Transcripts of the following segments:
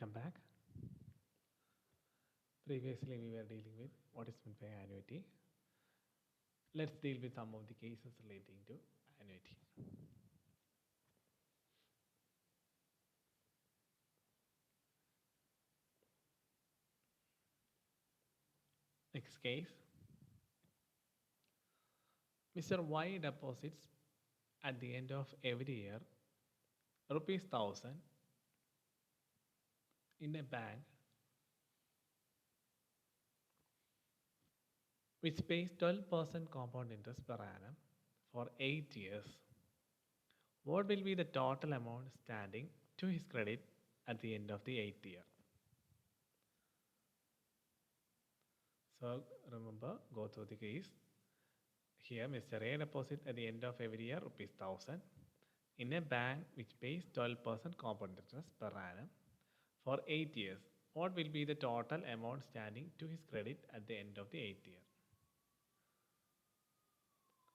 Welcome back. Previously, we were dealing with what is meant by annuity. Let's deal with some of the cases relating to annuity. Next case, Mr. Y deposits at the end of every year rupees 1000 in a bank which pays 12% compound interest per annum for 8 years. What will be the total amount standing to his credit at the end of the 8th year? So remember, go through the case. Here, Mr. A deposits at the end of every year rupees 1000 in a bank which pays 12% compound interest per annum for 8 years. What will be the total amount standing to his credit at the end of the 8th year?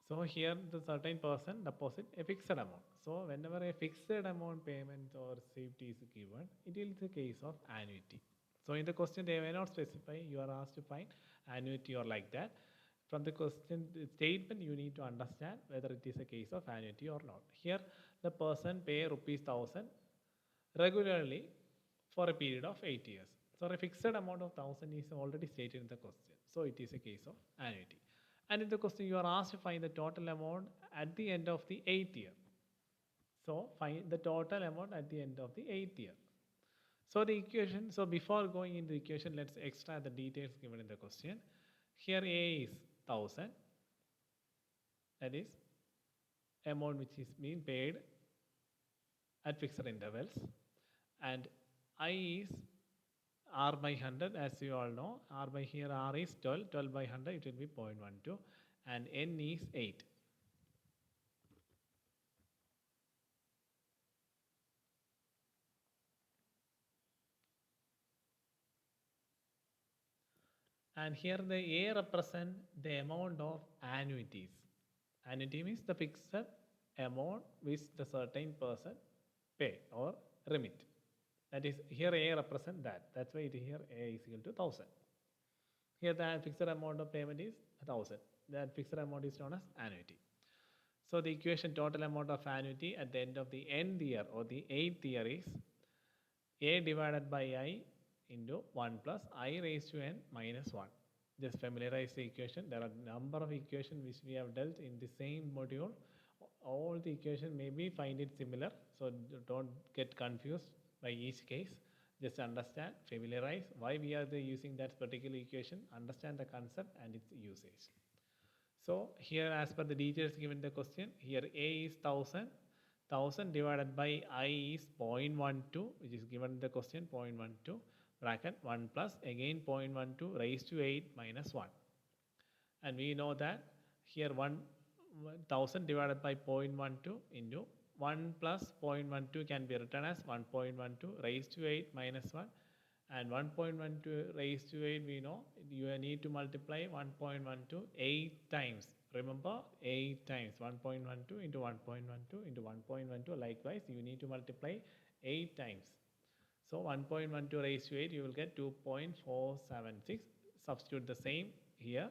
So here the certain person deposit a fixed amount. So whenever a fixed amount payment or safety is given, it is the case of annuity. So in the question they may not specify, you are asked to find annuity or like that. From the question statement you need to understand whether it is a case of annuity or not. Here the person pay rupees 1000 regularly for a period of 8 years. So a fixed amount of 1000 is already stated in the question. So it is a case of annuity. And in the question you are asked to find the total amount at the end of the 8th year. So find the total amount at the end of the 8th year. So the equation, so before going into the equation, let's extract the details given in the question. Here A is 1000, that is amount which is being paid at fixed intervals, and I is R by 100, as you all know. R by here R is 12, 12 by 100 it will be 0.12, and N is 8. And here the A represent the amount of annuities. Annuity means the fixed amount which the certain person pay or remit. That is here A represent that. That's why it here A is equal to 1000. Here the fixed amount of payment is 1000. That fixed amount is known as annuity. So the equation total amount of annuity at the end of the nth year or the 8th year is A divided by I into 1 plus I raised to n minus 1. Just familiarize the equation. There are a number of equations which we have dealt in the same module. All the equations maybe find it similar. So don't get confused by each case. Just understand, familiarize why we are using that particular equation, understand the concept and its usage. So here as per the details given in the question, here A is 1000. 1000 divided by I is 0.12, which is given in the question, 0.12, bracket 1 plus again 0.12 raised to 8 minus 1. And we know that here 1000 divided by 0.12 into 1 plus 0.12 can be written as 1.12 raised to 8 minus 1. And 1.12 raised to 8, we know you need to multiply 1.12 8 times. Remember, 8 times. 1.12 into 1.12 into 1.12. Likewise, you need to multiply 8 times. So 1.12 raised to 8, you will get 2.476. Substitute the same here.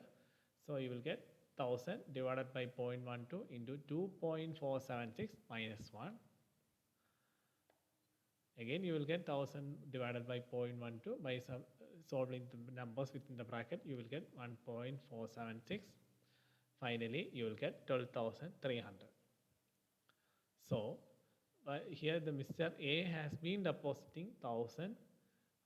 So you will get 1000 divided by 0.12 into 2.476 minus 1. Again, you will get 1000 divided by 0.12 by solving the numbers within the bracket. You will get 1.476. Finally, you will get 12,300. So here the Mr. A has been depositing 1000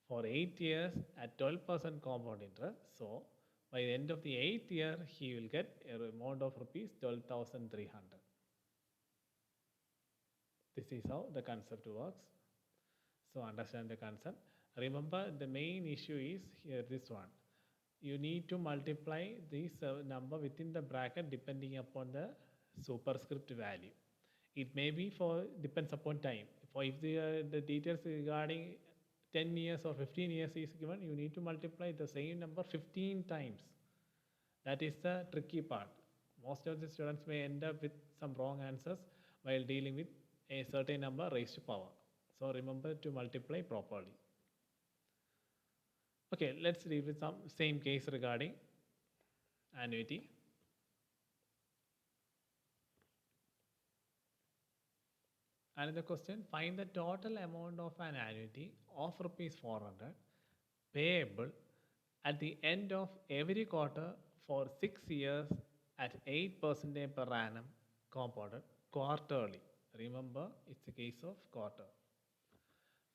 for 8 years at 12% compound interest. So by the end of the 8th year, he will get an amount of rupees 12,300. This is how the concept works. So understand the concept. Remember the main issue is here this one. You need to multiply this number within the bracket depending upon the superscript value. It may be for depends upon time. For if the details regarding 10 years or 15 years is given, you need to multiply the same number 15 times. That is the tricky part. Most of the students may end up with some wrong answers while dealing with a certain number raised to power. So remember to multiply properly. Okay, let's read with some same case regarding annuity. Another question, find the total amount of an annuity of rupees 400 payable at the end of every quarter for 6 years at 8% per annum compounded quarterly. Remember, it's a case of quarter.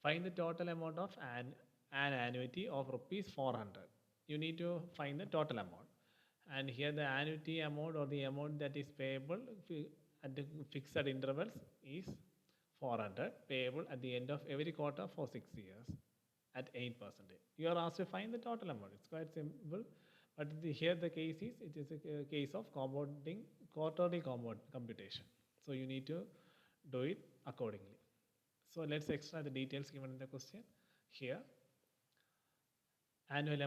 Find the total amount of an annuity of rupees 400. You need to find the total amount. And here the annuity amount or the amount that is payable at the fixed intervals is 400 payable at the end of every quarter for 6 years at 8%. You are asked to find the total amount. It's quite simple. But here the case is, it is a case of compounding quarterly computation. So you need to do it accordingly. So let's extract the details given in the question. Here, annuity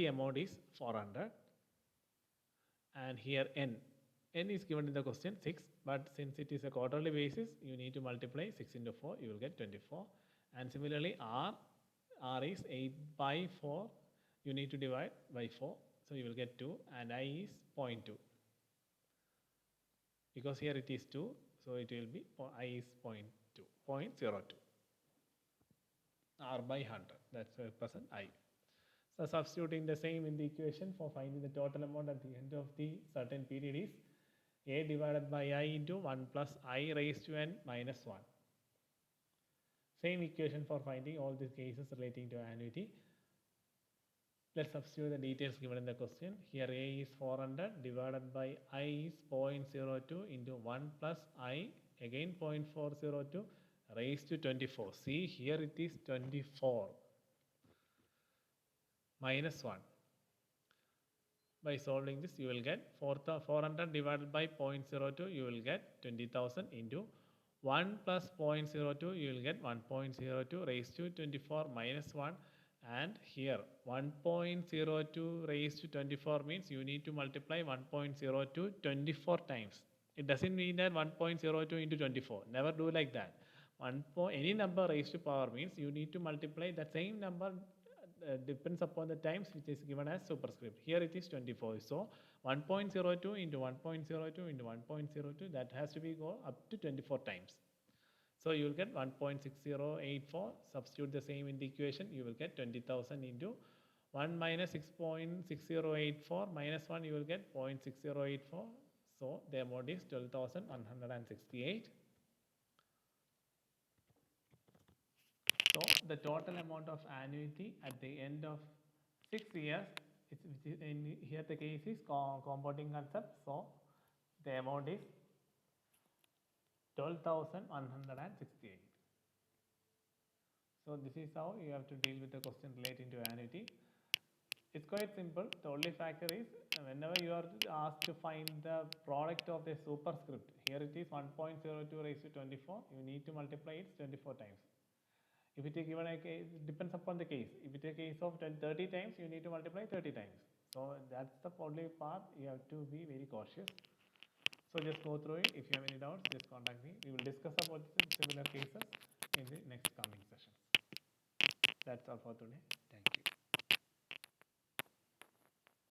amount is 400. And here n is given in the question 6, but since it is a quarterly basis, you need to multiply 6 into 4, you will get 24. And similarly, r is 8 by 4, you need to divide by 4, so you will get 2, and I is 0.2. Because here it is 2, so it will be I is 0.2, 0.02. R by 100, that's represent I. So substituting the same in the equation for finding the total amount at the end of the certain period is A divided by I into 1 plus I raised to n minus 1. Same equation for finding all these cases relating to annuity. Let's substitute the details given in the question. Here A is 400 divided by I is 0.02 into 1 plus I, again 0.402 raised to 24. See, here it is 24 minus 1. By solving this, you will get 400 divided by 0.02, you will get 20,000 into 1 plus 0.02, you will get 1.02 raised to 24 minus 1. And here 1.02 raised to 24 means you need to multiply 1.02 24 times. It doesn't mean that 1.02 into 24. Never do like that. Any number raised to power means you need to multiply that same number. Depends upon the times which is given as superscript. Here it is 24. So 1.02 into 1.02 into 1.02, that has to be go up to 24 times. So you will get 1.6084. Substitute the same in the equation. You will get 20,000 into 1 minus 6.6084 minus 1. You will get 0.6084. So the amount is 12,168. So the total amount of annuity at the end of 6 years, here the case is compounding concept. So the amount is 12,168. So this is how you have to deal with the question relating to annuity. It's quite simple. The only factor is whenever you are asked to find the product of a superscript, here it is 1.02 raised to 24, you need to multiply it 24 times. If it is given a case, it depends upon the case. If it is a case of 30 times, you need to multiply 30 times. So that's the only part you have to be very cautious. So just go through it. If you have any doubts, just contact me. We will discuss about similar cases in the next coming sessions. That's all for today.